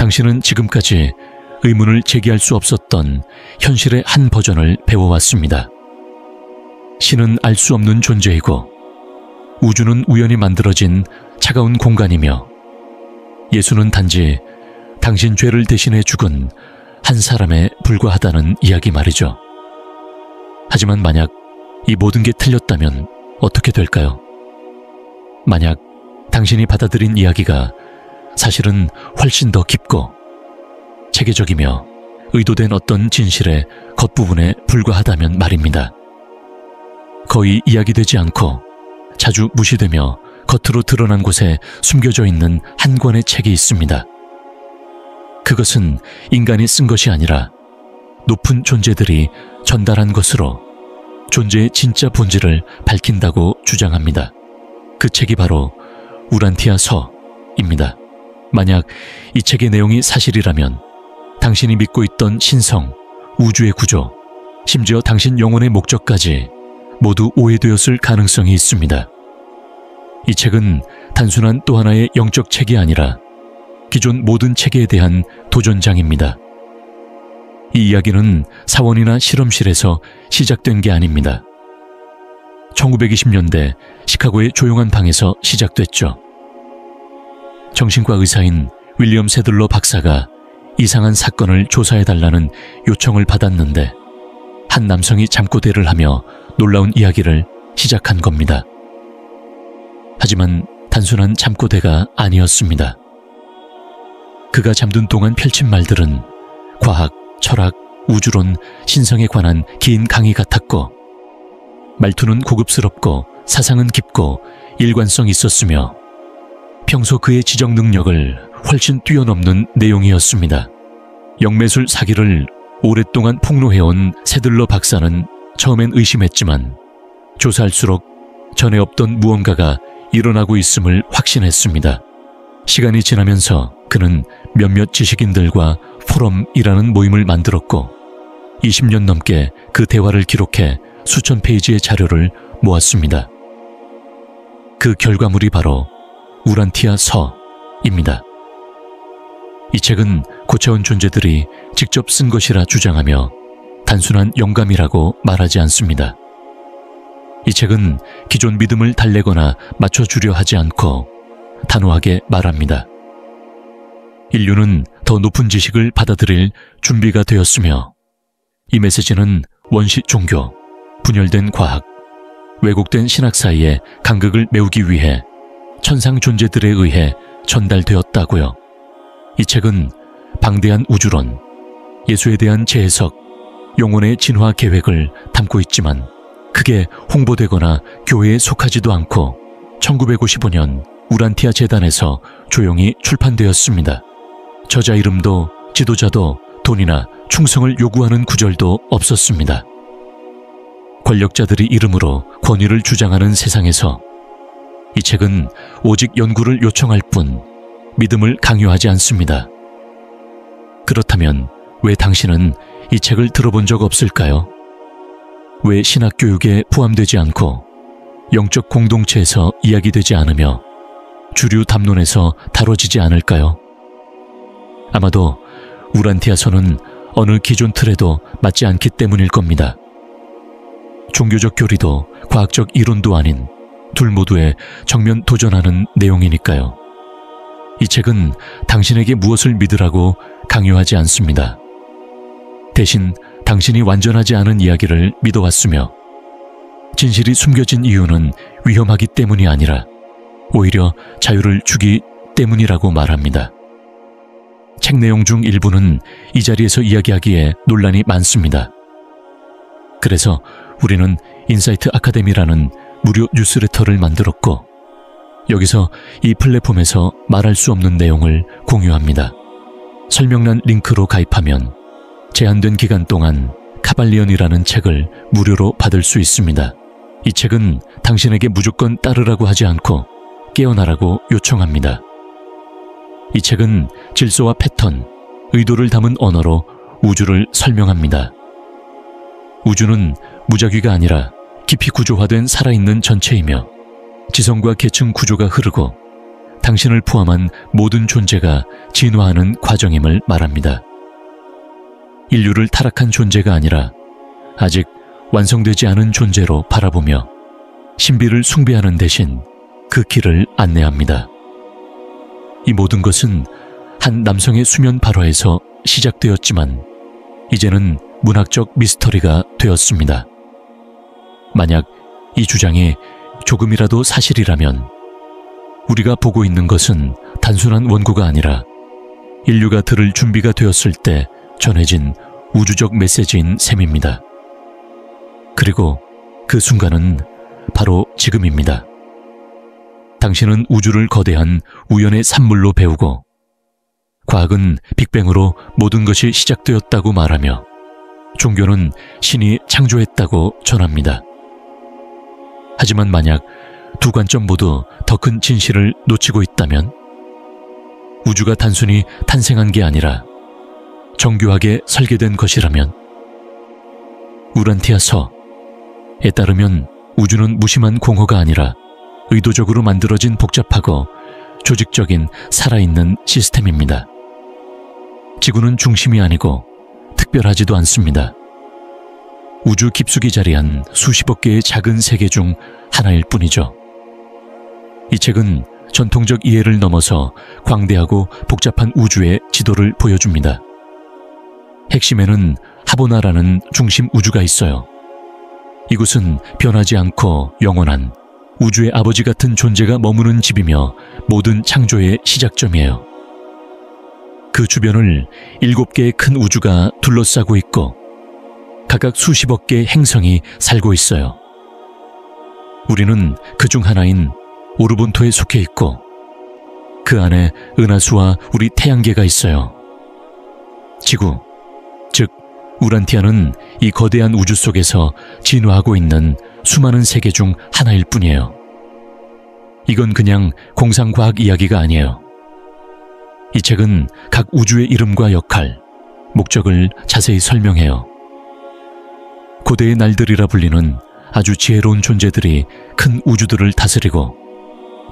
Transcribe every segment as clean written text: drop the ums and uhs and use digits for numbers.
당신은 지금까지 의문을 제기할 수 없었던 현실의 한 버전을 배워왔습니다. 신은 알 수 없는 존재이고 우주는 우연히 만들어진 차가운 공간이며 예수는 단지 당신 죄를 대신해 죽은 한 사람에 불과하다는 이야기 말이죠. 하지만 만약 이 모든 게 틀렸다면 어떻게 될까요? 만약 당신이 받아들인 이야기가 사실은 훨씬 더 깊고 체계적이며 의도된 어떤 진실의 겉부분에 불과하다면 말입니다. 거의 이야기되지 않고 자주 무시되며 겉으로 드러난 곳에 숨겨져 있는 한 권의 책이 있습니다. 그것은 인간이 쓴 것이 아니라 높은 존재들이 전달한 것으로 존재의 진짜 본질을 밝힌다고 주장합니다. 그 책이 바로 우란티아 서입니다. 만약 이 책의 내용이 사실이라면 당신이 믿고 있던 신성, 우주의 구조, 심지어 당신 영혼의 목적까지 모두 오해되었을 가능성이 있습니다. 이 책은 단순한 또 하나의 영적 책이 아니라 기존 모든 체계에 대한 도전장입니다. 이 이야기는 사원이나 실험실에서 시작된 게 아닙니다. 1920년대 시카고의 조용한 방에서 시작됐죠. 정신과 의사인 윌리엄 세들러 박사가 이상한 사건을 조사해달라는 요청을 받았는데 한 남성이 잠꼬대를 하며 놀라운 이야기를 시작한 겁니다. 하지만 단순한 잠꼬대가 아니었습니다. 그가 잠든 동안 펼친 말들은 과학, 철학, 우주론, 신성에 관한 긴 강의 같았고 말투는 고급스럽고 사상은 깊고 일관성 있었으며 평소 그의 지적 능력을 훨씬 뛰어넘는 내용이었습니다. 영매술 사기를 오랫동안 폭로해온 세들러 박사는 처음엔 의심했지만 조사할수록 전에 없던 무언가가 일어나고 있음을 확신했습니다. 시간이 지나면서 그는 몇몇 지식인들과 포럼이라는 모임을 만들었고 20년 넘게 그 대화를 기록해 수천 페이지의 자료를 모았습니다. 그 결과물이 바로 우란티아 서입니다. 이 책은 고차원 존재들이 직접 쓴 것이라 주장하며 단순한 영감이라고 말하지 않습니다. 이 책은 기존 믿음을 달래거나 맞춰주려 하지 않고 단호하게 말합니다. 인류는 더 높은 지식을 받아들일 준비가 되었으며 이 메시지는 원시 종교, 분열된 과학, 왜곡된 신학 사이의 간극을 메우기 위해 천상 존재들에 의해 전달되었다고요. 이 책은 방대한 우주론, 예수에 대한 재해석, 영혼의 진화 계획을 담고 있지만 크게 홍보되거나 교회에 속하지도 않고 1955년 우란티아 재단에서 조용히 출판되었습니다. 저자 이름도 지도자도 돈이나 충성을 요구하는 구절도 없었습니다. 권력자들이 이름으로 권위를 주장하는 세상에서 이 책은 오직 연구를 요청할 뿐 믿음을 강요하지 않습니다. 그렇다면 왜 당신은 이 책을 들어본 적 없을까요? 왜 신학 교육에 포함되지 않고 영적 공동체에서 이야기되지 않으며 주류 담론에서 다뤄지지 않을까요? 아마도 우란티아서는 어느 기존 틀에도 맞지 않기 때문일 겁니다. 종교적 교리도 과학적 이론도 아닌 둘 모두에 정면 도전하는 내용이니까요. 이 책은 당신에게 무엇을 믿으라고 강요하지 않습니다. 대신 당신이 완전하지 않은 이야기를 믿어왔으며 진실이 숨겨진 이유는 위험하기 때문이 아니라 오히려 자유를 주기 때문이라고 말합니다. 책 내용 중 일부는 이 자리에서 이야기하기에 논란이 많습니다. 그래서 우리는 인사이트 아카데미라는 무료 뉴스레터를 만들었고 여기서 이 플랫폼에서 말할 수 없는 내용을 공유합니다. 설명란 링크로 가입하면 제한된 기간 동안 카발리언이라는 책을 무료로 받을 수 있습니다. 이 책은 당신에게 무조건 따르라고 하지 않고 깨어나라고 요청합니다. 이 책은 질서와 패턴, 의도를 담은 언어로 우주를 설명합니다. 우주는 무작위가 아니라 깊이 구조화된 살아있는 전체이며 지성과 계층 구조가 흐르고 당신을 포함한 모든 존재가 진화하는 과정임을 말합니다. 인류를 타락한 존재가 아니라 아직 완성되지 않은 존재로 바라보며 신비를 숭배하는 대신 그 길을 안내합니다. 이 모든 것은 한 남성의 수면 발화에서 시작되었지만 이제는 문학적 미스터리가 되었습니다. 만약 이 주장이 조금이라도 사실이라면 우리가 보고 있는 것은 단순한 원고가 아니라 인류가 들을 준비가 되었을 때 전해진 우주적 메시지인 셈입니다. 그리고 그 순간은 바로 지금입니다. 당신은 우주를 거대한 우연의 산물로 배우고 과학은 빅뱅으로 모든 것이 시작되었다고 말하며 종교는 신이 창조했다고 전합니다. 하지만 만약 두 관점 모두 더 큰 진실을 놓치고 있다면 우주가 단순히 탄생한 게 아니라 정교하게 설계된 것이라면 우란티아서에 따르면 우주는 무심한 공허가 아니라 의도적으로 만들어진 복잡하고 조직적인 살아있는 시스템입니다. 지구는 중심이 아니고 특별하지도 않습니다. 우주 깊숙이 자리한 수십억 개의 작은 세계 중 하나일 뿐이죠. 이 책은 전통적 이해를 넘어서 광대하고 복잡한 우주의 지도를 보여줍니다. 핵심에는 하보나라는 중심 우주가 있어요. 이곳은 변하지 않고 영원한 우주의 아버지 같은 존재가 머무는 집이며 모든 창조의 시작점이에요. 그 주변을 7개의 큰 우주가 둘러싸고 있고 각각 수십억 개의 행성이 살고 있어요. 우리는 그 중 하나인 오르본토에 속해 있고 그 안에 은하수와 우리 태양계가 있어요. 지구, 즉 우란티아는 이 거대한 우주 속에서 진화하고 있는 수많은 세계 중 하나일 뿐이에요. 이건 그냥 공상과학 이야기가 아니에요. 이 책은 각 우주의 이름과 역할, 목적을 자세히 설명해요. 고대의 날들이라 불리는 아주 지혜로운 존재들이 큰 우주들을 다스리고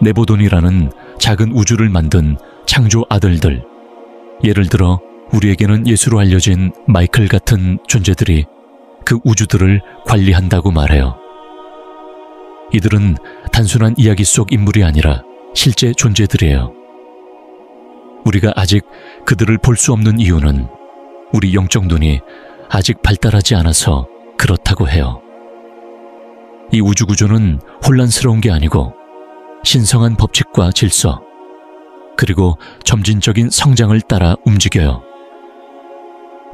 네보돈이라는 작은 우주를 만든 창조 아들들, 예를 들어 우리에게는 예수로 알려진 마이클 같은 존재들이 그 우주들을 관리한다고 말해요. 이들은 단순한 이야기 속 인물이 아니라 실제 존재들이에요. 우리가 아직 그들을 볼 수 없는 이유는 우리 영적 눈이 아직 발달하지 않아서 그렇다고 해요. 이 우주 구조는 혼란스러운 게 아니고 신성한 법칙과 질서, 그리고 점진적인 성장을 따라 움직여요.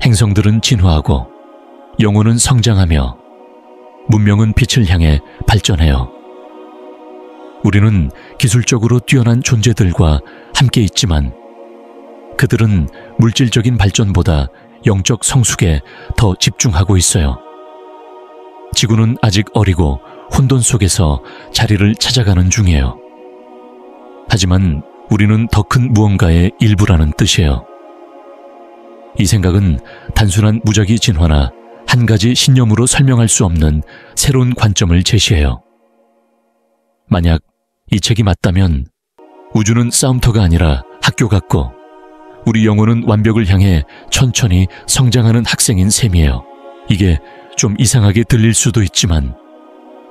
행성들은 진화하고 영혼은 성장하며 문명은 빛을 향해 발전해요. 우리는 기술적으로 뛰어난 존재들과 함께 있지만 그들은 물질적인 발전보다 영적 성숙에 더 집중하고 있어요. 지구는 아직 어리고 혼돈 속에서 자리를 찾아가는 중이에요. 하지만 우리는 더 큰 무언가의 일부라는 뜻이에요. 이 생각은 단순한 무작위 진화나 한 가지 신념으로 설명할 수 없는 새로운 관점을 제시해요. 만약 이 책이 맞다면 우주는 싸움터가 아니라 학교 같고 우리 영혼은 완벽을 향해 천천히 성장하는 학생인 셈이에요. 이게 좀 이상하게 들릴 수도 있지만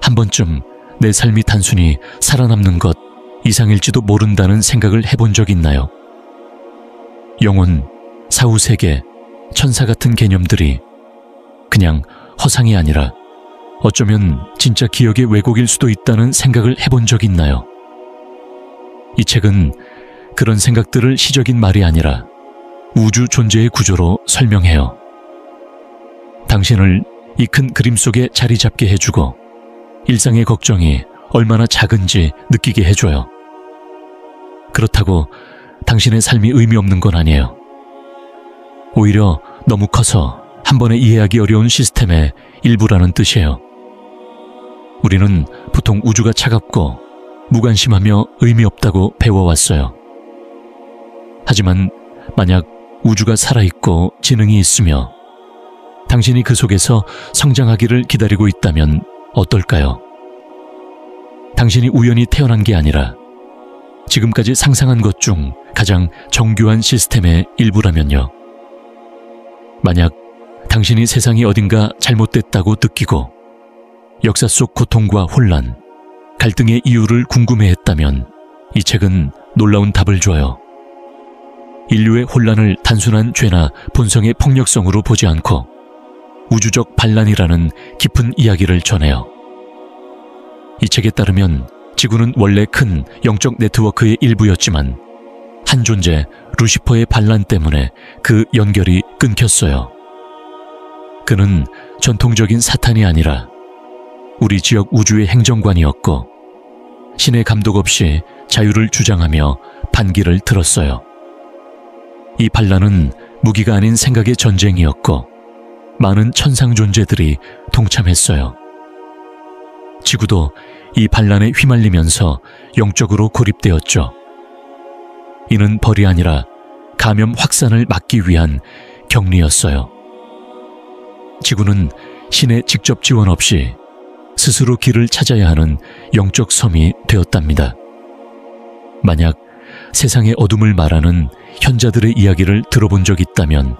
한 번쯤 내 삶이 단순히 살아남는 것 이상일지도 모른다는 생각을 해본 적 있나요? 영혼, 사후세계, 천사 같은 개념들이 그냥 허상이 아니라 어쩌면 진짜 기억의 왜곡일 수도 있다는 생각을 해본 적 있나요? 이 책은 그런 생각들을 시적인 말이 아니라 우주 존재의 구조로 설명해요. 당신을 이 큰 그림 속에 자리 잡게 해주고 일상의 걱정이 얼마나 작은지 느끼게 해줘요. 그렇다고 당신의 삶이 의미 없는 건 아니에요. 오히려 너무 커서 한 번에 이해하기 어려운 시스템의 일부라는 뜻이에요. 우리는 보통 우주가 차갑고 무관심하며 의미 없다고 배워왔어요. 하지만 만약 우주가 살아있고 지능이 있으며 당신이 그 속에서 성장하기를 기다리고 있다면 어떨까요? 당신이 우연히 태어난 게 아니라 지금까지 상상한 것 중 가장 정교한 시스템의 일부라면요. 만약 당신이 세상이 어딘가 잘못됐다고 느끼고 역사 속 고통과 혼란, 갈등의 이유를 궁금해했다면 이 책은 놀라운 답을 줘요. 인류의 혼란을 단순한 죄나 본성의 폭력성으로 보지 않고 우주적 반란이라는 깊은 이야기를 전해요. 이 책에 따르면 지구는 원래 큰 영적 네트워크의 일부였지만 한 존재, 루시퍼의 반란 때문에 그 연결이 끊겼어요. 그는 전통적인 사탄이 아니라 우리 지역 우주의 행정관이었고 신의 감독 없이 자유를 주장하며 반기를 들었어요. 이 반란은 무기가 아닌 생각의 전쟁이었고 많은 천상 존재들이 동참했어요. 지구도 이 반란에 휘말리면서 영적으로 고립되었죠. 이는 벌이 아니라 감염 확산을 막기 위한 격리였어요. 지구는 신의 직접 지원 없이 스스로 길을 찾아야 하는 영적 섬이 되었답니다. 만약 세상의 어둠을 말하는 현자들의 이야기를 들어본 적 있다면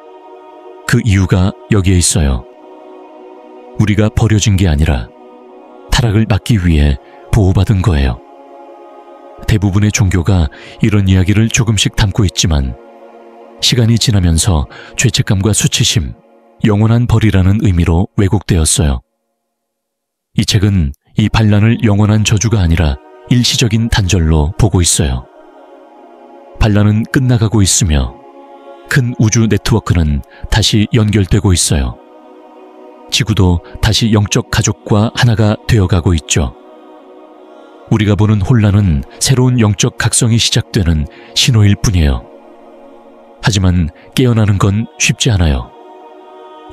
그 이유가 여기에 있어요. 우리가 버려진 게 아니라 타락을 막기 위해 보호받은 거예요. 대부분의 종교가 이런 이야기를 조금씩 담고 있지만 시간이 지나면서 죄책감과 수치심, 영원한 벌이라는 의미로 왜곡되었어요. 이 책은 이 반란을 영원한 저주가 아니라 일시적인 단절로 보고 있어요. 반란은 끝나가고 있으며 큰 우주 네트워크는 다시 연결되고 있어요. 지구도 다시 영적 가족과 하나가 되어가고 있죠. 우리가 보는 혼란은 새로운 영적 각성이 시작되는 신호일 뿐이에요. 하지만 깨어나는 건 쉽지 않아요.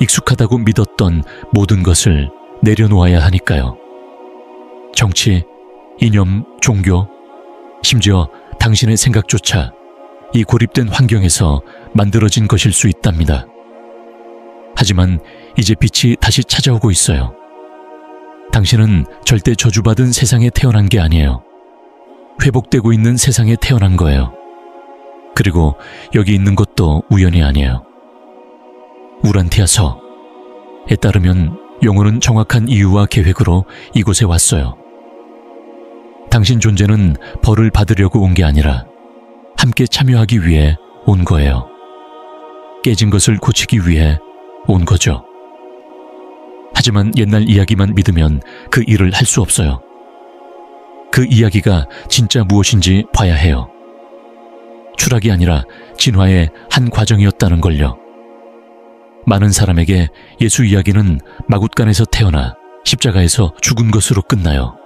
익숙하다고 믿었던 모든 것을 내려놓아야 하니까요. 정치, 이념, 종교, 심지어 당신의 생각조차 이 고립된 환경에서 만들어진 것일 수 있답니다. 하지만 이제 빛이 다시 찾아오고 있어요. 당신은 절대 저주받은 세상에 태어난 게 아니에요. 회복되고 있는 세상에 태어난 거예요. 그리고 여기 있는 것도 우연이 아니에요. 우란티아서에 따르면 영혼은 정확한 이유와 계획으로 이곳에 왔어요. 당신 존재는 벌을 받으려고 온 게 아니라 함께 참여하기 위해 온 거예요. 깨진 것을 고치기 위해 온 거죠. 하지만 옛날 이야기만 믿으면 그 일을 할 수 없어요. 그 이야기가 진짜 무엇인지 봐야 해요. 추락이 아니라 진화의 한 과정이었다는 걸요. 많은 사람에게 예수 이야기는 마굿간에서 태어나 십자가에서 죽은 것으로 끝나요.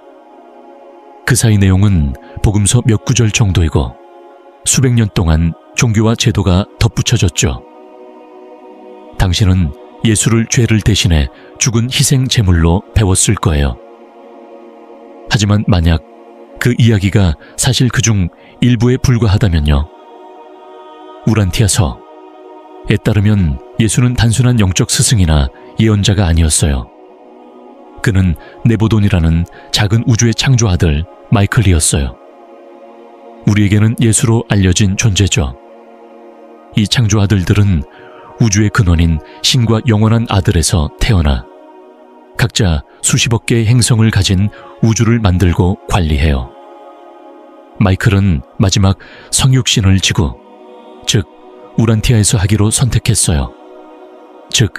그 사이 내용은 복음서 몇 구절 정도이고 수백 년 동안 종교와 제도가 덧붙여졌죠. 당신은 예수를 죄를 대신해 죽은 희생 제물로 배웠을 거예요. 하지만 만약 그 이야기가 사실 그중 일부에 불과하다면요. 우란티아서에 따르면 예수는 단순한 영적 스승이나 예언자가 아니었어요. 그는 네보돈이라는 작은 우주의 창조 아들 마이클이었어요. 우리에게는 예수로 알려진 존재죠. 이 창조 아들들은 우주의 근원인 신과 영원한 아들에서 태어나 각자 수십억 개의 행성을 가진 우주를 만들고 관리해요. 마이클은 마지막 성육신을 지고, 즉 우란티아에서 하기로 선택했어요. 즉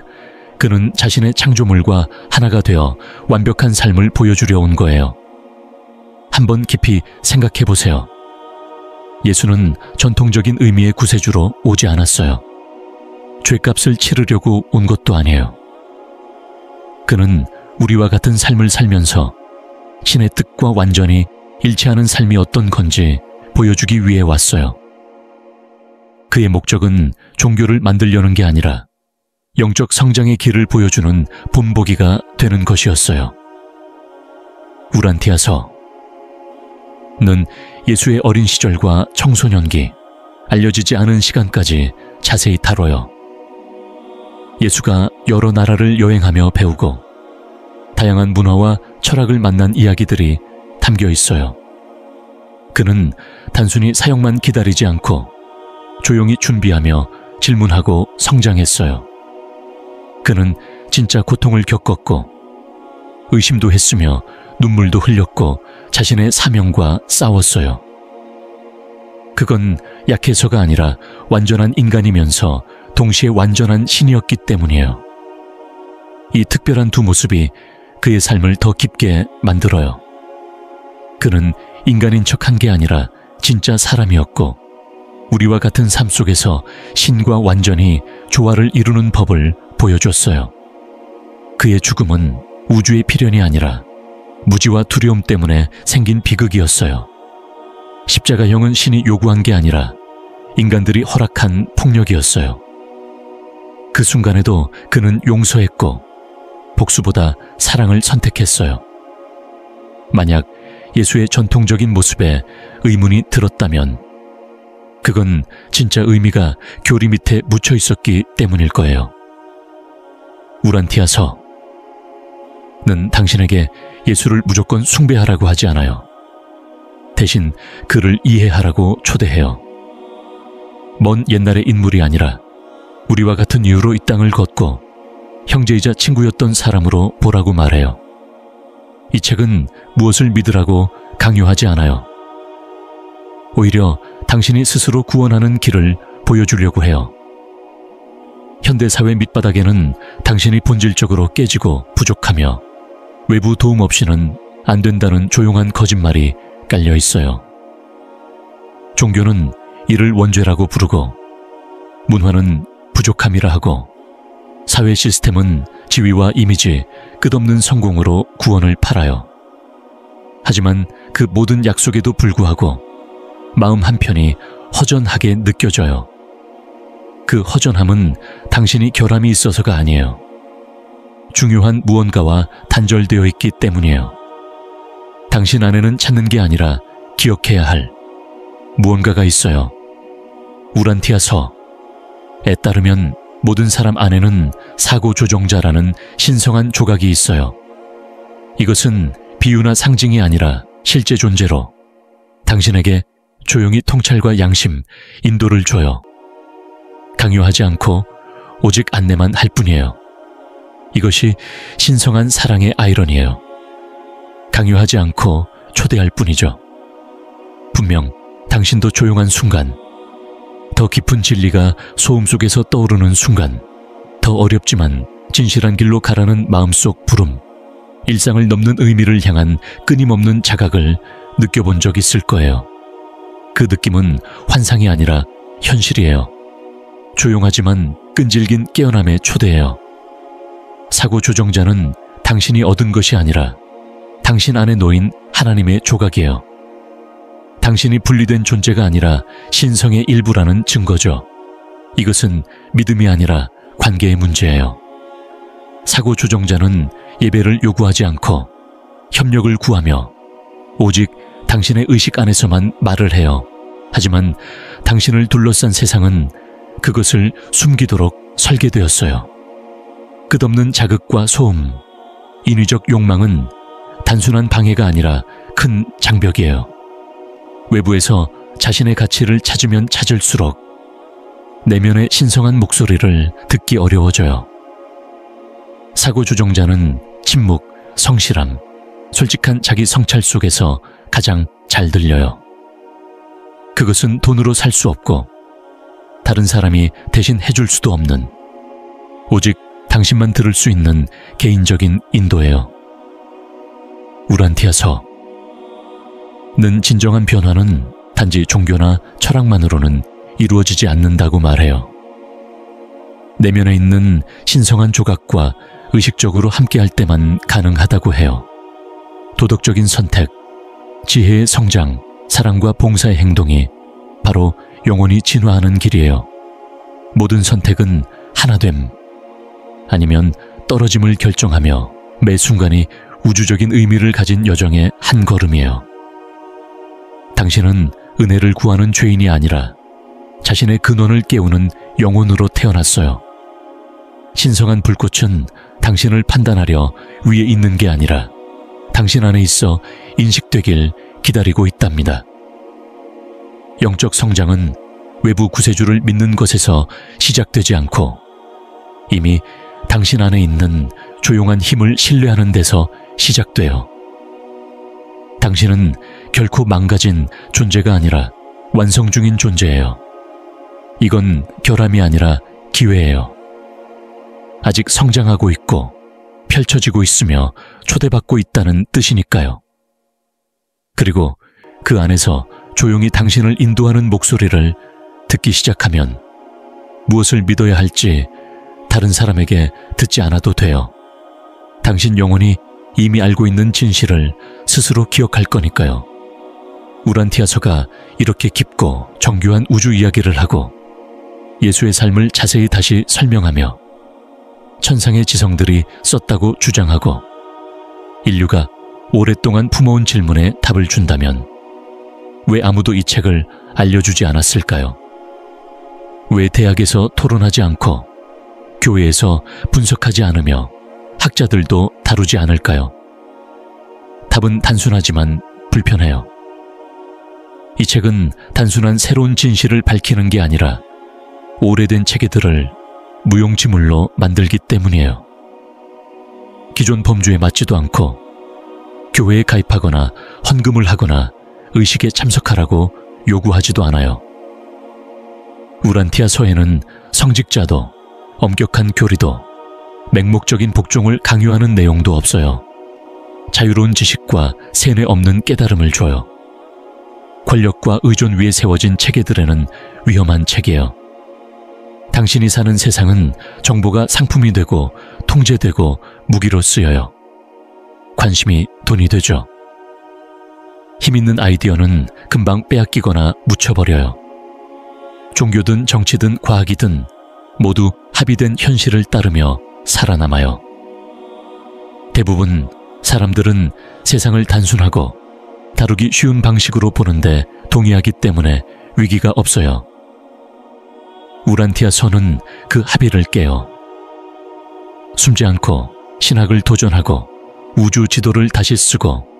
그는 자신의 창조물과 하나가 되어 완벽한 삶을 보여주려 온 거예요. 한번 깊이 생각해 보세요. 예수는 전통적인 의미의 구세주로 오지 않았어요. 죄값을 치르려고 온 것도 아니에요. 그는 우리와 같은 삶을 살면서 신의 뜻과 완전히 일치하는 삶이 어떤 건지 보여주기 위해 왔어요. 그의 목적은 종교를 만들려는 게 아니라 영적 성장의 길을 보여주는 본보기가 되는 것이었어요. 우란티아서는 예수의 어린 시절과 청소년기, 알려지지 않은 시간까지 자세히 다뤄요. 예수가 여러 나라를 여행하며 배우고 다양한 문화와 철학을 만난 이야기들이 담겨 있어요. 그는 단순히 사역만 기다리지 않고 조용히 준비하며 질문하고 성장했어요. 그는 진짜 고통을 겪었고 의심도 했으며 눈물도 흘렸고 자신의 사명과 싸웠어요. 그건 약해서가 아니라 완전한 인간이면서 동시에 완전한 신이었기 때문이에요. 이 특별한 두 모습이 그의 삶을 더 깊게 만들어요. 그는 인간인 척한 게 아니라 진짜 사람이었고 우리와 같은 삶 속에서 신과 완전히 조화를 이루는 법을 보여줬어요. 그의 죽음은 우주의 필연이 아니라 무지와 두려움 때문에 생긴 비극이었어요. 십자가형은 신이 요구한 게 아니라 인간들이 허락한 폭력이었어요. 그 순간에도 그는 용서했고 복수보다 사랑을 선택했어요. 만약 예수의 전통적인 모습에 의문이 들었다면 그건 진짜 의미가 교리 밑에 묻혀 있었기 때문일 거예요. 우란티아서, 는 당신에게 예수를 무조건 숭배하라고 하지 않아요. 대신 그를 이해하라고 초대해요. 먼 옛날의 인물이 아니라 우리와 같은 이유로 이 땅을 걷고 형제이자 친구였던 사람으로 보라고 말해요. 이 책은 무엇을 믿으라고 강요하지 않아요. 오히려 당신이 스스로 구원하는 길을 보여주려고 해요. 현대사회 밑바닥에는 당신이 본질적으로 깨지고 부족하며 외부 도움 없이는 안 된다는 조용한 거짓말이 깔려 있어요. 종교는 이를 원죄라고 부르고 문화는 부족함이라 하고 사회 시스템은 지위와 이미지, 끝없는 성공으로 구원을 팔아요. 하지만 그 모든 약속에도 불구하고 마음 한편이 허전하게 느껴져요. 그 허전함은 당신이 결함이 있어서가 아니에요. 중요한 무언가와 단절되어 있기 때문이에요. 당신 안에는 찾는 게 아니라 기억해야 할 무언가가 있어요. 우란티아서에 따르면 모든 사람 안에는 사고조정자라는 신성한 조각이 있어요. 이것은 비유나 상징이 아니라 실제 존재로 당신에게 조용히 통찰과 양심, 인도를 줘요. 강요하지 않고 오직 안내만 할 뿐이에요. 이것이 신성한 사랑의 아이러니예요. 강요하지 않고 초대할 뿐이죠. 분명 당신도 조용한 순간, 더 깊은 진리가 소음 속에서 떠오르는 순간, 더 어렵지만 진실한 길로 가라는 마음속 부름, 일상을 넘는 의미를 향한 끊임없는 자각을 느껴본 적 있을 거예요. 그 느낌은 환상이 아니라 현실이에요. 조용하지만 끈질긴 깨어남의 초대예요. 사고 조정자는 당신이 얻은 것이 아니라 당신 안에 놓인 하나님의 조각이에요. 당신이 분리된 존재가 아니라 신성의 일부라는 증거죠. 이것은 믿음이 아니라 관계의 문제예요. 사고 조정자는 예배를 요구하지 않고 협력을 구하며 오직 당신의 의식 안에서만 말을 해요. 하지만 당신을 둘러싼 세상은 그것을 숨기도록 설계되었어요. 끝없는 자극과 소음, 인위적 욕망은 단순한 방해가 아니라 큰 장벽이에요. 외부에서 자신의 가치를 찾으면 찾을수록 내면의 신성한 목소리를 듣기 어려워져요. 사고 조정자는 침묵, 성실함, 솔직한 자기 성찰 속에서 가장 잘 들려요. 그것은 돈으로 살 수 없고 다른 사람이 대신 해줄 수도 없는, 오직 당신만 들을 수 있는 개인적인 인도예요. 우란티아서, 는 진정한 변화는 단지 종교나 철학만으로는 이루어지지 않는다고 말해요. 내면에 있는 신성한 조각과 의식적으로 함께할 때만 가능하다고 해요. 도덕적인 선택, 지혜의 성장, 사랑과 봉사의 행동이 바로 영원히 진화하는 길이에요. 모든 선택은 하나됨, 아니면 떨어짐을 결정하며 매 순간이 우주적인 의미를 가진 여정의 한 걸음이에요. 당신은 은혜를 구하는 죄인이 아니라 자신의 근원을 깨우는 영혼으로 태어났어요. 신성한 불꽃은 당신을 판단하려 위에 있는 게 아니라 당신 안에 있어 인식되길 기다리고 있답니다. 영적 성장은 외부 구세주를 믿는 것에서 시작되지 않고 이미 당신 안에 있는 조용한 힘을 신뢰하는 데서 시작돼요. 당신은 결코 망가진 존재가 아니라 완성 중인 존재예요. 이건 결함이 아니라 기회예요. 아직 성장하고 있고 펼쳐지고 있으며 초대받고 있다는 뜻이니까요. 그리고 그 안에서 조용히 당신을 인도하는 목소리를 듣기 시작하면 무엇을 믿어야 할지 다른 사람에게 듣지 않아도 돼요. 당신 영혼이 이미 알고 있는 진실을 스스로 기억할 거니까요. 우란티아서가 이렇게 깊고 정교한 우주 이야기를 하고 예수의 삶을 자세히 다시 설명하며 천상의 지성들이 썼다고 주장하고 인류가 오랫동안 품어온 질문에 답을 준다면 왜 아무도 이 책을 알려주지 않았을까요? 왜 대학에서 토론하지 않고 교회에서 분석하지 않으며 학자들도 다루지 않을까요? 답은 단순하지만 불편해요. 이 책은 단순한 새로운 진실을 밝히는 게 아니라 오래된 체계들을 무용지물로 만들기 때문이에요. 기존 범주에 맞지도 않고 교회에 가입하거나 헌금을 하거나 의식에 참석하라고 요구하지도 않아요. 우란티아서에는 성직자도 엄격한 교리도 맹목적인 복종을 강요하는 내용도 없어요. 자유로운 지식과 세뇌 없는 깨달음을 줘요. 권력과 의존 위에 세워진 체계들에는 위험한 체계예요. 당신이 사는 세상은 정보가 상품이 되고 통제되고 무기로 쓰여요. 관심이 돈이 되죠. 힘있는 아이디어는 금방 빼앗기거나 묻혀버려요. 종교든 정치든 과학이든 모두 합의된 현실을 따르며 살아남아요. 대부분 사람들은 세상을 단순하고 다루기 쉬운 방식으로 보는데 동의하기 때문에 위기가 없어요. 우란티아서는 그 합의를 깨요. 숨지 않고 신학을 도전하고 우주 지도를 다시 쓰고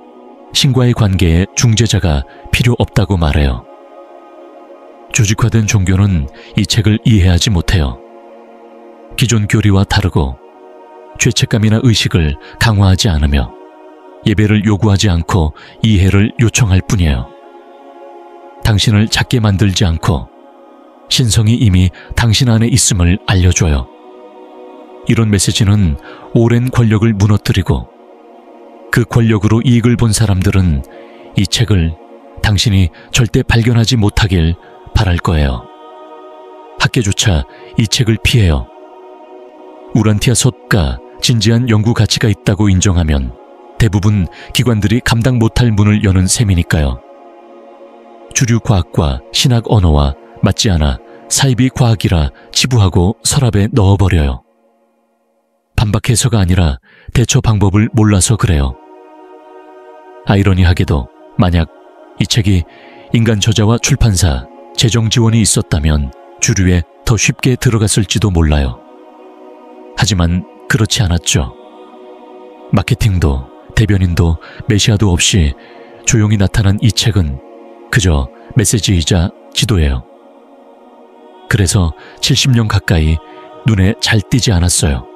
신과의 관계에 중재자가 필요 없다고 말해요. 조직화된 종교는 이 책을 이해하지 못해요. 기존 교리와 다르고 죄책감이나 의식을 강화하지 않으며 예배를 요구하지 않고 이해를 요청할 뿐이에요. 당신을 작게 만들지 않고 신성이 이미 당신 안에 있음을 알려줘요. 이런 메시지는 오랜 권력을 무너뜨리고 그 권력으로 이익을 본 사람들은 이 책을 당신이 절대 발견하지 못하길 바랄 거예요. 학계조차 이 책을 피해요. 우란티아서가 진지한 연구 가치가 있다고 인정하면 대부분 기관들이 감당 못할 문을 여는 셈이니까요. 주류 과학과 신학 언어와 맞지 않아 사이비 과학이라 치부하고 서랍에 넣어버려요. 반박해서가 아니라 대처 방법을 몰라서 그래요. 아이러니하게도 만약 이 책이 인간 저자와 출판사, 재정 지원이 있었다면 주류에 더 쉽게 들어갔을지도 몰라요. 하지만 그렇지 않았죠. 마케팅도 대변인도 메시아도 없이 조용히 나타난 이 책은 그저 메시지이자 지도예요. 그래서 70년 가까이 눈에 잘 띄지 않았어요.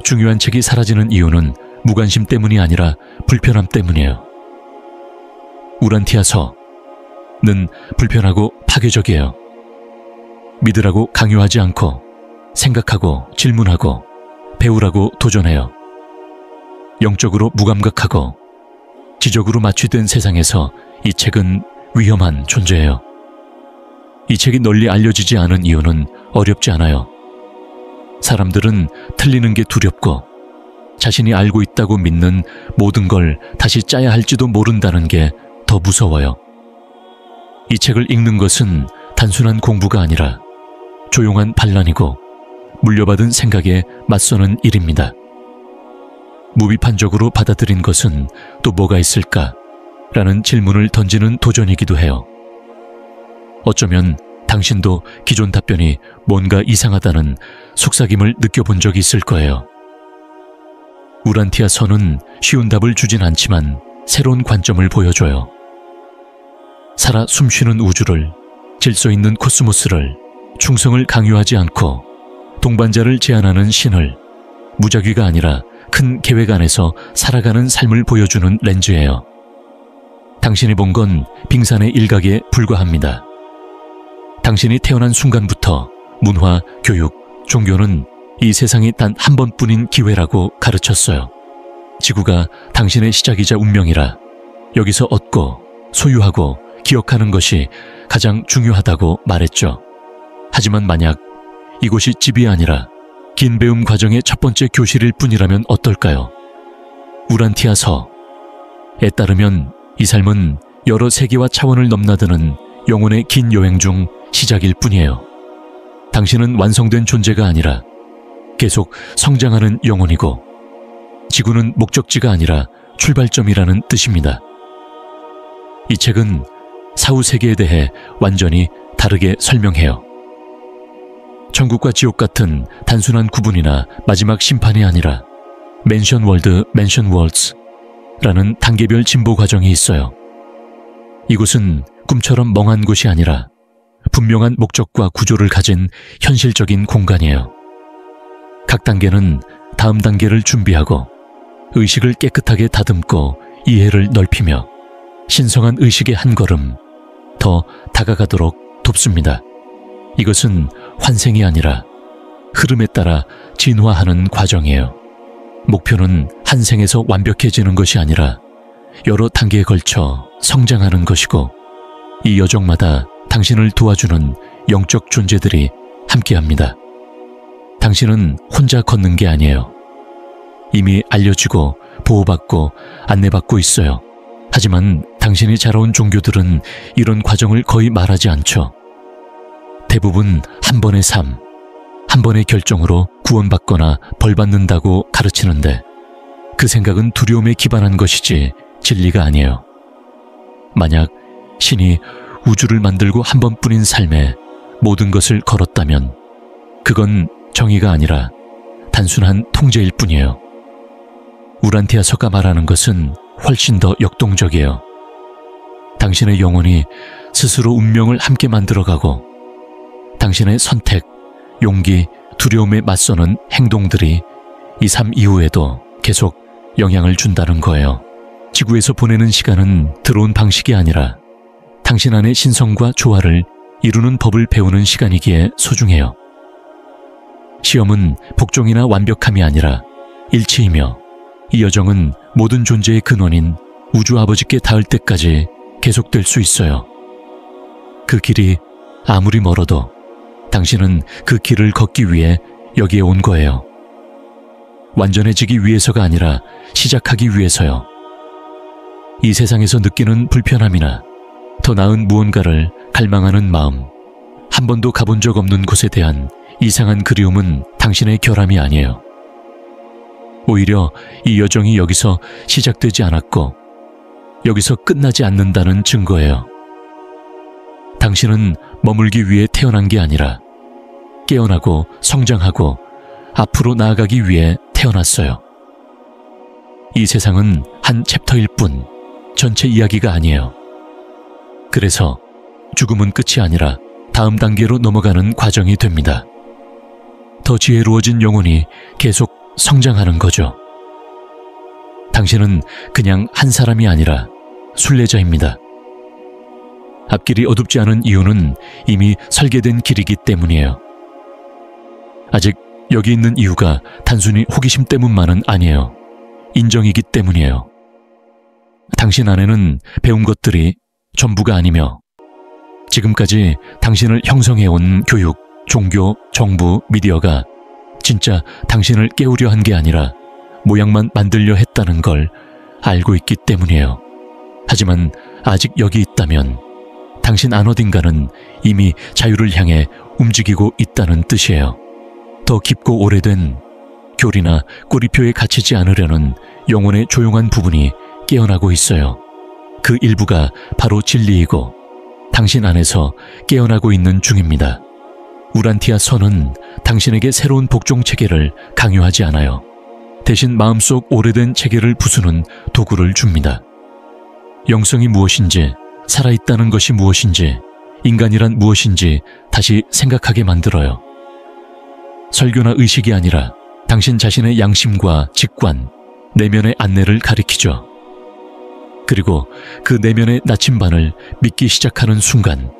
중요한 책이 사라지는 이유는 무관심 때문이 아니라 불편함 때문이에요. 우란티아서는 불편하고 파괴적이에요. 믿으라고 강요하지 않고 생각하고 질문하고 배우라고 도전해요. 영적으로 무감각하고 지적으로 마취된 세상에서 이 책은 위험한 존재예요. 이 책이 널리 알려지지 않은 이유는 어렵지 않아요. 사람들은 틀리는 게 두렵고 자신이 알고 있다고 믿는 모든 걸 다시 짜야 할지도 모른다는 게 더 무서워요. 이 책을 읽는 것은 단순한 공부가 아니라 조용한 반란이고 물려받은 생각에 맞서는 일입니다. 무비판적으로 받아들인 것은 또 뭐가 있을까? 라는 질문을 던지는 도전이기도 해요. 어쩌면 당신도 기존 답변이 뭔가 이상하다는 속삭임을 느껴본 적이 있을 거예요. 우란티아서는 쉬운 답을 주진 않지만 새로운 관점을 보여줘요. 살아 숨쉬는 우주를, 질서 있는 코스모스를, 충성을 강요하지 않고 동반자를 제한하는 신을, 무작위가 아니라 큰 계획 안에서 살아가는 삶을 보여주는 렌즈예요. 당신이 본 건 빙산의 일각에 불과합니다. 당신이 태어난 순간부터 문화, 교육, 종교는 이 세상이 단 한 번뿐인 기회라고 가르쳤어요. 지구가 당신의 시작이자 운명이라 여기서 얻고 소유하고 기억하는 것이 가장 중요하다고 말했죠. 하지만 만약 이곳이 집이 아니라 긴 배움 과정의 첫 번째 교실일 뿐이라면 어떨까요? 우란티아서에 따르면 이 삶은 여러 세계와 차원을 넘나드는 영혼의 긴 여행 중 시작일 뿐이에요. 당신은 완성된 존재가 아니라 계속 성장하는 영혼이고, 지구는 목적지가 아니라 출발점이라는 뜻입니다. 이 책은 사후 세계에 대해 완전히 다르게 설명해요. 천국과 지옥 같은 단순한 구분이나 마지막 심판이 아니라 맨션 월드, 맨션 월드라는 단계별 진보 과정이 있어요. 이곳은 꿈처럼 멍한 곳이 아니라 분명한 목적과 구조를 가진 현실적인 공간이에요. 각 단계는 다음 단계를 준비하고 의식을 깨끗하게 다듬고 이해를 넓히며 신성한 의식의 한 걸음 더 다가가도록 돕습니다. 이것은 환생이 아니라 흐름에 따라 진화하는 과정이에요. 목표는 한 생에서 완벽해지는 것이 아니라 여러 단계에 걸쳐 성장하는 것이고, 이 여정마다 당신을 도와주는 영적 존재들이 함께합니다. 당신은 혼자 걷는 게 아니에요. 이미 알려지고 보호받고 안내받고 있어요. 하지만 당신이 자라온 종교들은 이런 과정을 거의 말하지 않죠. 대부분 한 번의 삶, 한 번의 결정으로 구원받거나 벌받는다고 가르치는데, 그 생각은 두려움에 기반한 것이지 진리가 아니에요. 만약 신이 우주를 만들고 한 번뿐인 삶에 모든 것을 걸었다면 그건 정의가 아니라 단순한 통제일 뿐이에요. 우란티아서가 말하는 것은 훨씬 더 역동적이에요. 당신의 영혼이 스스로 운명을 함께 만들어가고, 당신의 선택, 용기, 두려움에 맞서는 행동들이 이 삶 이후에도 계속 영향을 준다는 거예요. 지구에서 보내는 시간은 들어온 방식이 아니라 당신 안의 신성과 조화를 이루는 법을 배우는 시간이기에 소중해요. 시험은 복종이나 완벽함이 아니라 일치이며, 이 여정은 모든 존재의 근원인 우주 아버지께 닿을 때까지 계속될 수 있어요. 그 길이 아무리 멀어도 당신은 그 길을 걷기 위해 여기에 온 거예요. 완전해지기 위해서가 아니라 시작하기 위해서요. 이 세상에서 느끼는 불편함이나 더 나은 무언가를 갈망하는 마음, 한 번도 가본 적 없는 곳에 대한 이상한 그리움은 당신의 결함이 아니에요. 오히려 이 여정이 여기서 시작되지 않았고 여기서 끝나지 않는다는 증거예요. 당신은 머물기 위해 태어난 게 아니라 깨어나고 성장하고 앞으로 나아가기 위해 태어났어요. 이 세상은 한 챕터일 뿐 전체 이야기가 아니에요. 그래서 죽음은 끝이 아니라 다음 단계로 넘어가는 과정이 됩니다. 더 지혜로워진 영혼이 계속 성장하는 거죠. 당신은 그냥 한 사람이 아니라 순례자입니다. 앞길이 어둡지 않은 이유는 이미 설계된 길이기 때문이에요. 아직 여기 있는 이유가 단순히 호기심 때문만은 아니에요. 인정이기 때문이에요. 당신 안에는 배운 것들이 전부가 아니며, 지금까지 당신을 형성해온 교육, 종교, 정부, 미디어가 진짜 당신을 깨우려 한 게 아니라 모양만 만들려 했다는 걸 알고 있기 때문이에요. 하지만 아직 여기 있다면 당신 안 어딘가는 이미 자유를 향해 움직이고 있다는 뜻이에요. 더 깊고 오래된 교리나 꼬리표에 갇히지 않으려는 영혼의 조용한 부분이 깨어나고 있어요. 그 일부가 바로 진리이고 당신 안에서 깨어나고 있는 중입니다. 우란티아 서는 당신에게 새로운 복종 체계를 강요하지 않아요. 대신 마음속 오래된 체계를 부수는 도구를 줍니다. 영성이 무엇인지, 살아있다는 것이 무엇인지, 인간이란 무엇인지 다시 생각하게 만들어요. 설교나 의식이 아니라 당신 자신의 양심과 직관, 내면의 안내를 가리키죠. 그리고 그 내면의 나침반을 믿기 시작하는 순간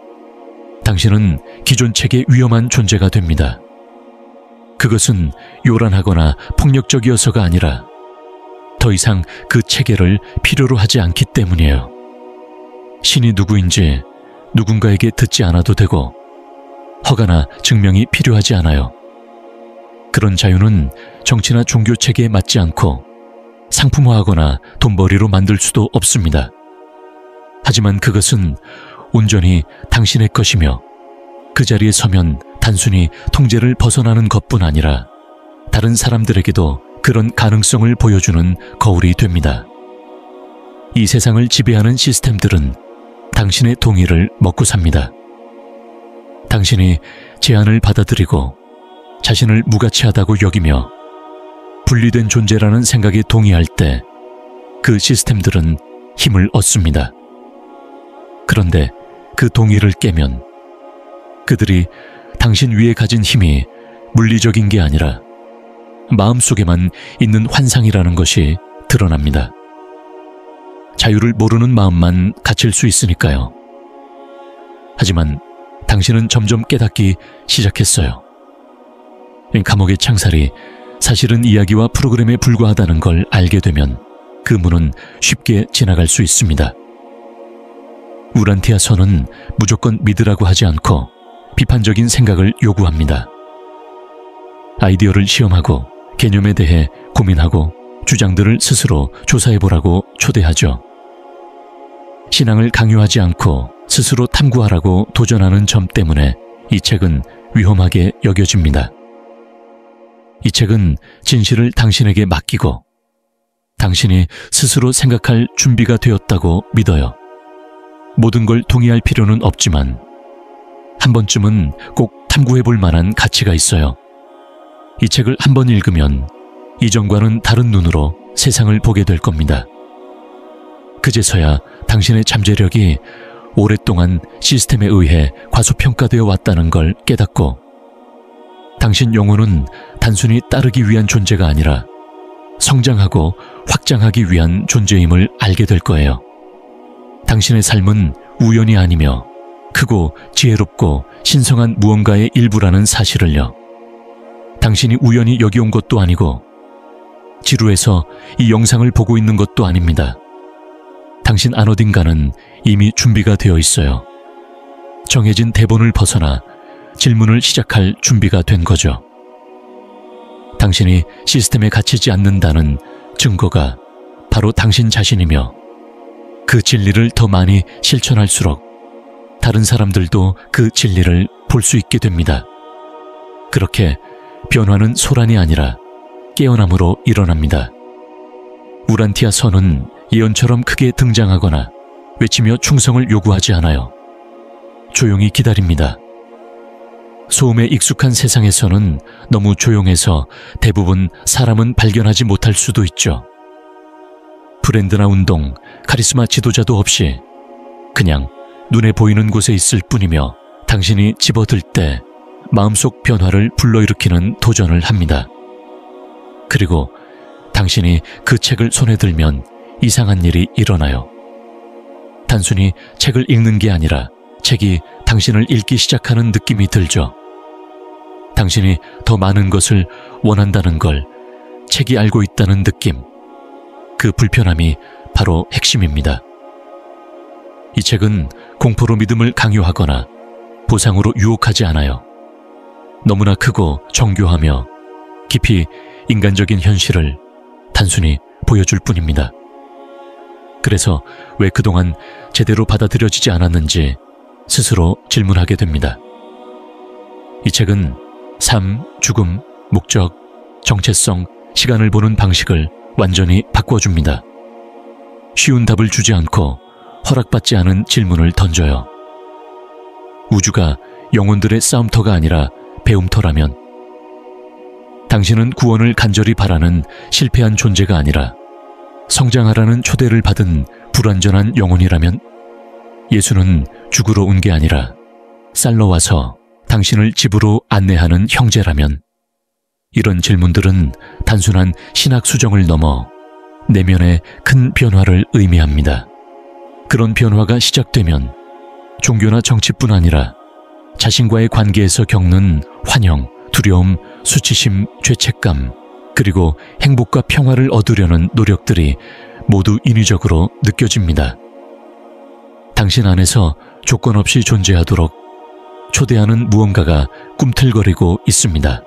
당신은 기존 책의 위험한 존재가 됩니다. 그것은 요란하거나 폭력적이어서가 아니라 더 이상 그 체계를 필요로 하지 않기 때문이에요. 신이 누구인지 누군가에게 듣지 않아도 되고 허가나 증명이 필요하지 않아요. 그런 자유는 정치나 종교 체계에 맞지 않고 상품화하거나 돈벌이로 만들 수도 없습니다. 하지만 그것은 온전히 당신의 것이며 그 자리에 서면 단순히 통제를 벗어나는 것뿐 아니라 다른 사람들에게도 그런 가능성을 보여주는 거울이 됩니다. 이 세상을 지배하는 시스템들은 당신의 동의를 먹고 삽니다. 당신이 제안을 받아들이고 자신을 무가치하다고 여기며 분리된 존재라는 생각에 동의할 때 그 시스템들은 힘을 얻습니다. 그런데 그 동의를 깨면 그들이 당신 위에 가진 힘이 물리적인 게 아니라 마음속에만 있는 환상이라는 것이 드러납니다. 자유를 모르는 마음만 갇힐 수 있으니까요. 하지만 당신은 점점 깨닫기 시작했어요. 감옥의 창살이 사실은 이야기와 프로그램에 불과하다는 걸 알게 되면 그 문은 쉽게 지나갈 수 있습니다. 우란티아 선은 무조건 믿으라고 하지 않고 비판적인 생각을 요구합니다. 아이디어를 시험하고 개념에 대해 고민하고 주장들을 스스로 조사해보라고 초대하죠. 신앙을 강요하지 않고 스스로 탐구하라고 도전하는 점 때문에 이 책은 위험하게 여겨집니다. 이 책은 진실을 당신에게 맡기고 당신이 스스로 생각할 준비가 되었다고 믿어요. 모든 걸 동의할 필요는 없지만 한 번쯤은 꼭 탐구해볼 만한 가치가 있어요. 이 책을 한 번 읽으면 이전과는 다른 눈으로 세상을 보게 될 겁니다. 그제서야 당신의 잠재력이 오랫동안 시스템에 의해 과소평가되어 왔다는 걸 깨닫고 당신 영혼은 단순히 따르기 위한 존재가 아니라 성장하고 확장하기 위한 존재임을 알게 될 거예요. 당신의 삶은 우연이 아니며 크고 지혜롭고 신성한 무언가의 일부라는 사실을요. 당신이 우연히 여기 온 것도 아니고 지루해서 이 영상을 보고 있는 것도 아닙니다. 당신 안 어딘가는 이미 준비가 되어 있어요. 정해진 대본을 벗어나 질문을 시작할 준비가 된 거죠. 당신이 시스템에 갇히지 않는다는 증거가 바로 당신 자신이며 그 진리를 더 많이 실천할수록 다른 사람들도 그 진리를 볼 수 있게 됩니다. 그렇게 변화는 소란이 아니라 깨어남으로 일어납니다. 우란티아 선은 예언처럼 크게 등장하거나 외치며 충성을 요구하지 않아요. 조용히 기다립니다. 소음에 익숙한 세상에서는 너무 조용해서 대부분 사람은 발견하지 못할 수도 있죠. 브랜드나 운동, 카리스마 지도자도 없이 그냥 눈에 보이는 곳에 있을 뿐이며 당신이 집어들 때 마음속 변화를 불러일으키는 도전을 합니다. 그리고 당신이 그 책을 손에 들면 이상한 일이 일어나요. 단순히 책을 읽는 게 아니라 책이 당신을 읽기 시작하는 느낌이 들죠. 당신이 더 많은 것을 원한다는 걸 책이 알고 있다는 느낌. 그 불편함이 바로 핵심입니다. 이 책은 공포로 믿음을 강요하거나 보상으로 유혹하지 않아요. 너무나 크고 정교하며 깊이 인간적인 현실을 단순히 보여줄 뿐입니다. 그래서 왜 그동안 제대로 받아들여지지 않았는지 스스로 질문하게 됩니다. 이 책은 삶, 죽음, 목적, 정체성, 시간을 보는 방식을 완전히 바꿔줍니다. 쉬운 답을 주지 않고 허락받지 않은 질문을 던져요. 우주가 영혼들의 싸움터가 아니라 배움터라면, 당신은 구원을 간절히 바라는 실패한 존재가 아니라 성장하라는 초대를 받은 불완전한 영혼이라면, 예수는 죽으러 온 게 아니라 쌀러 와서 당신을 집으로 안내하는 형제라면 이런 질문들은 단순한 신학 수정을 넘어 내면의 큰 변화를 의미합니다. 그런 변화가 시작되면 종교나 정치뿐 아니라 자신과의 관계에서 겪는 환영, 두려움, 수치심, 죄책감, 그리고 행복과 평화를 얻으려는 노력들이 모두 인위적으로 느껴집니다. 당신 안에서 조건 없이 존재하도록 초대하는 무언가가 꿈틀거리고 있습니다.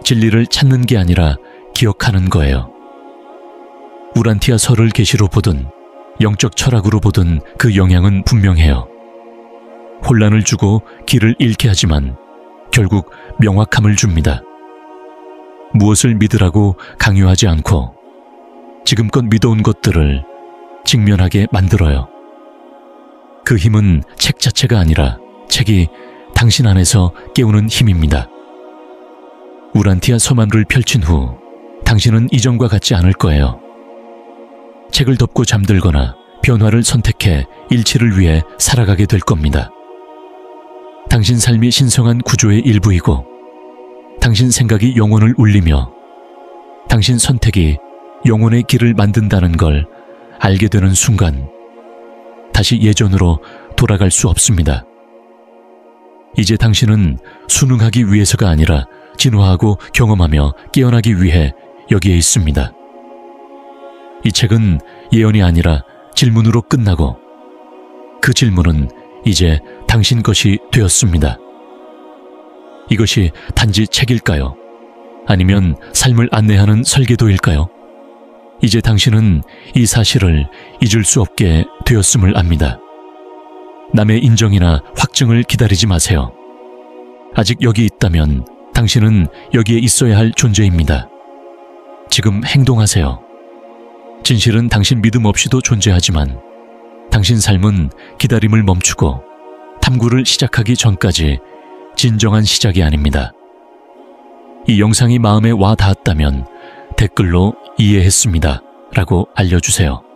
진리를 찾는 게 아니라 기억하는 거예요. 우란티아 설을 계시로 보든 영적 철학으로 보든 그 영향은 분명해요. 혼란을 주고 길을 잃게 하지만 결국 명확함을 줍니다. 무엇을 믿으라고 강요하지 않고 지금껏 믿어온 것들을 직면하게 만들어요. 그 힘은 책 자체가 아니라 책이 당신 안에서 깨우는 힘입니다. 우란티아 서만루를 펼친 후 당신은 이전과 같지 않을 거예요. 책을 덮고 잠들거나 변화를 선택해 일치를 위해 살아가게 될 겁니다. 당신 삶이 신성한 구조의 일부이고 당신 생각이 영혼을 울리며 당신 선택이 영혼의 길을 만든다는 걸 알게 되는 순간 다시 예전으로 돌아갈 수 없습니다. 이제 당신은 순응하기 위해서가 아니라 진화하고 경험하며 깨어나기 위해 여기에 있습니다. 이 책은 예언이 아니라 질문으로 끝나고 그 질문은 이제 당신 것이 되었습니다. 이것이 단지 책일까요? 아니면 삶을 안내하는 설계도일까요? 이제 당신은 이 사실을 잊을 수 없게 되었음을 압니다. 남의 인정이나 확증을 기다리지 마세요. 아직 여기 있다면 당신은 여기에 있어야 할 존재입니다. 지금 행동하세요. 진실은 당신 믿음 없이도 존재하지만 당신 삶은 기다림을 멈추고 탐구를 시작하기 전까지 진정한 시작이 아닙니다. 이 영상이 마음에 와 닿았다면 댓글로 이해했습니다 라고 알려주세요.